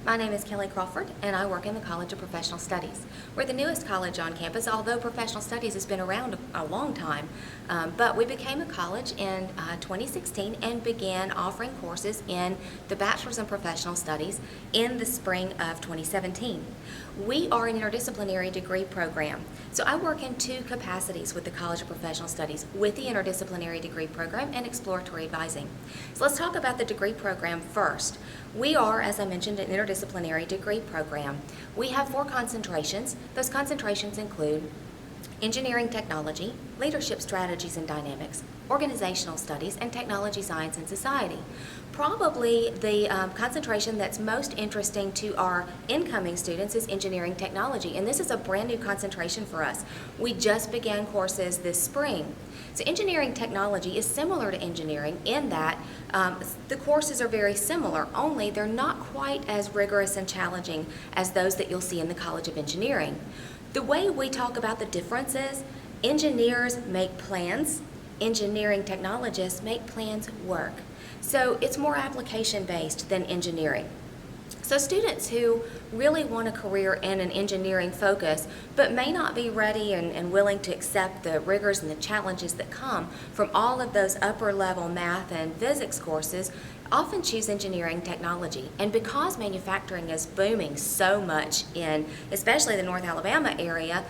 My name is Kelly Crawford, and I work in the College of Professional Studies. We're the newest college on campus, although Professional Studies has been around a long time. But we became a college in 2016 and began offering courses in the Bachelor's in Professional Studies in the spring of 2017. We are an interdisciplinary degree program. So I work in two capacities with the College of Professional Studies, with the interdisciplinary degree program and exploratory advising. So let's talk about the degree program first. We are, as I mentioned, an interdisciplinary degree program. We have 4 concentrations. Those concentrations include engineering technology, leadership strategies and dynamics, organizational studies, and technology, science, and society. Probably the concentration that's most interesting to our incoming students is engineering technology, and this is a brand new concentration for us. We just began courses this spring. So engineering technology is similar to engineering in that the courses are very similar, only they're not quite as rigorous and challenging as those that you'll see in the College of Engineering. The way we talk about the differences, engineers make plans, engineering technologists make plans work. So it's more application-based than engineering. So students who really want a career in an engineering focus but may not be ready and willing to accept the rigors and the challenges that come from all of those upper level math and physics courses often choose engineering technology. And because manufacturing is booming so much in especially the North Alabama area,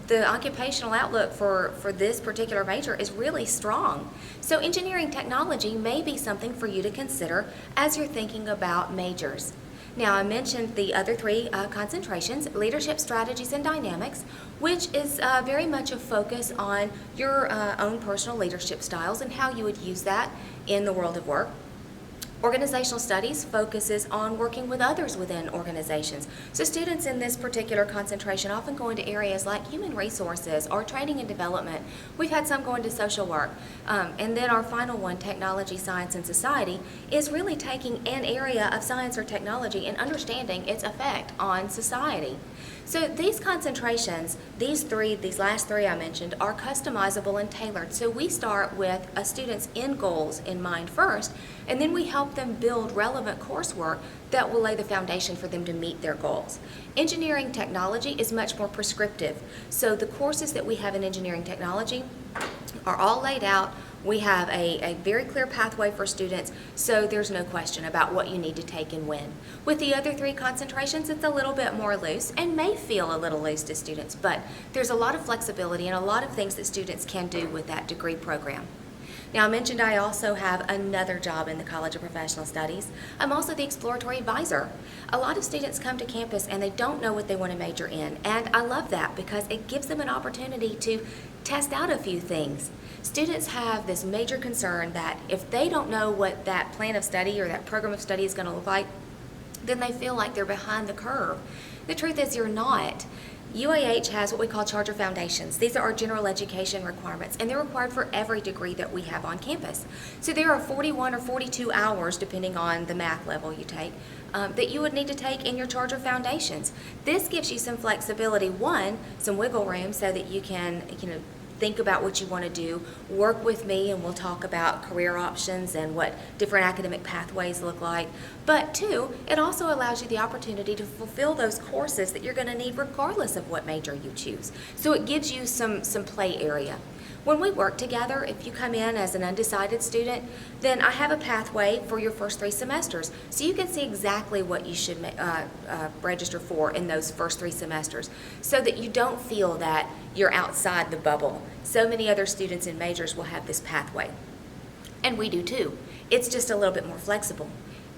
the occupational outlook for this particular major is really strong. So engineering technology may be something for you to consider as you're thinking about majors. Now, I mentioned the other 3 concentrations, leadership strategies and dynamics, which is very much a focus on your own personal leadership styles and how you would use that in the world of work. Organizational studies focuses on working with others within organizations. So students in this particular concentration often go into areas like human resources or training and development. We've had some go into social work. And then our final one, technology, science, and society, is really taking an area of science or technology and understanding its effect on society. So these concentrations, these last three I mentioned, are customizable and tailored. So we start with a student's end goals in mind first, and then we help them build relevant coursework that will lay the foundation for them to meet their goals. Engineering technology is much more prescriptive. So the courses that we have in engineering technology are all laid out. We have a very clear pathway for students, so there's no question about what you need to take and when. With the other 3 concentrations, it's a little bit more loose and may feel a little loose to students, but there's a lot of flexibility and a lot of things that students can do with that degree program. Now, I mentioned I also have another job in the College of Professional Studies. I'm also the exploratory advisor. A lot of students come to campus and they don't know what they want to major in, and I love that because it gives them an opportunity to test out a few things. Students have this major concern that if they don't know what that plan of study or that program of study is going to look like, then they feel like they're behind the curve. The truth is you're not. UAH has what we call Charter Foundations. These are our general education requirements, and they're required for every degree that we have on campus. So there are 41 or 42 hours, depending on the math level you take, that you would need to take in your Charter Foundations. This gives you some flexibility, some wiggle room so that you can, think about what you want to do, work with me, and we'll talk about career options and what different academic pathways look like. But 2, it also allows you the opportunity to fulfill those courses that you're going to need regardless of what major you choose. So it gives you some play area. When we work together, if you come in as an undecided student, then I have a pathway for your first 3 semesters. So you can see exactly what you should register for in those first 3 semesters so that you don't feel that you're outside the bubble. So many other students in majors will have this pathway. And we do too. It's just a little bit more flexible.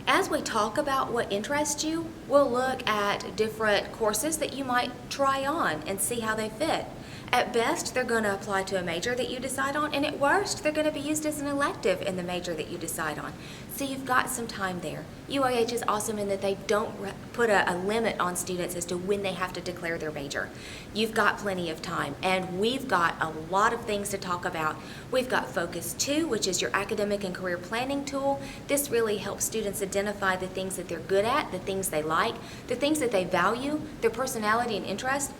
As we talk about what interests you, we'll look at different courses that you might try on and see how they fit. At best, they're going to apply to a major that you decide on, and at worst, they're going to be used as an elective in the major that you decide on. So you've got some time there. UAH is awesome in that they don't put a limit on students as to when they have to declare their major. You've got plenty of time, and we've got a lot of things to talk about. We've got Focus 2, which is your academic and career planning tool. This really helps students identify the things that they're good at, the things they like, the things that they value, their personality and interest,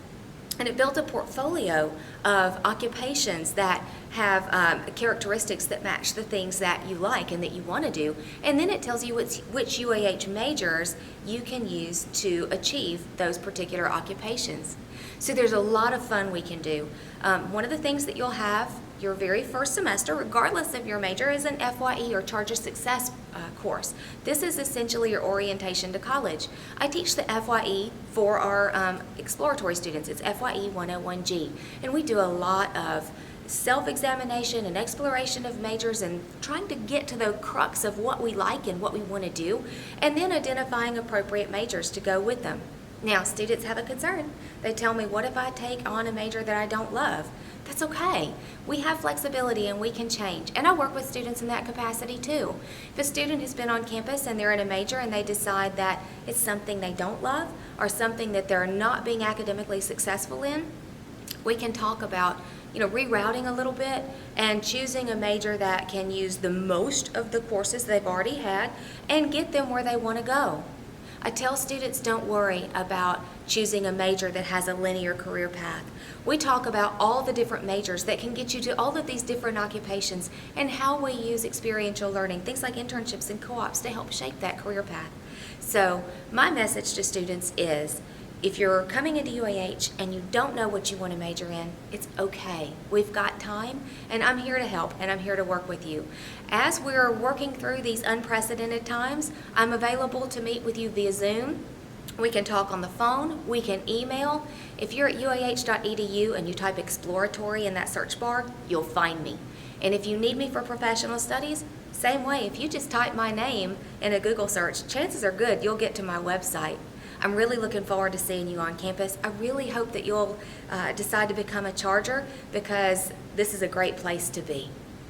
And it built a portfolio of occupations that have characteristics that match the things that you like and that you want to do. And then it tells you which UAH majors you can use to achieve those particular occupations. So there's a lot of fun we can do. One of the things that you'll have your very first semester, regardless of your major, is an FYE or Charge of Success course. This is essentially your orientation to college. I teach the FYE for our exploratory students. It's FYE 101G, and we do a lot of self-examination and exploration of majors and trying to get to the crux of what we like and what we want to do, and then identifying appropriate majors to go with them. Now, students have a concern. They tell me, what if I take on a major that I don't love? That's okay. We have flexibility and we can change. And I work with students in that capacity too. If a student has been on campus and they're in a major and they decide that it's something they don't love or something that they're not being academically successful in, we can talk about rerouting a little bit and choosing a major that can use the most of the courses they've already had and get them where they want to go. I tell students, don't worry about choosing a major that has a linear career path. We talk about all the different majors that can get you to all of these different occupations and how we use experiential learning, things like internships and co-ops to help shape that career path. So my message to students is, if you're coming into UAH and you don't know what you want to major in, it's okay. We've got time, and I'm here to help, and I'm here to work with you. As we're working through these unprecedented times, I'm available to meet with you via Zoom. We can talk on the phone, we can email. If you're at uah.edu and you type Exploratory in that search bar, you'll find me. And if you need me for professional studies, same way. If you just type my name in a Google search, chances are good you'll get to my website. I'm really looking forward to seeing you on campus. I really hope that you'll decide to become a charger, because this is a great place to be.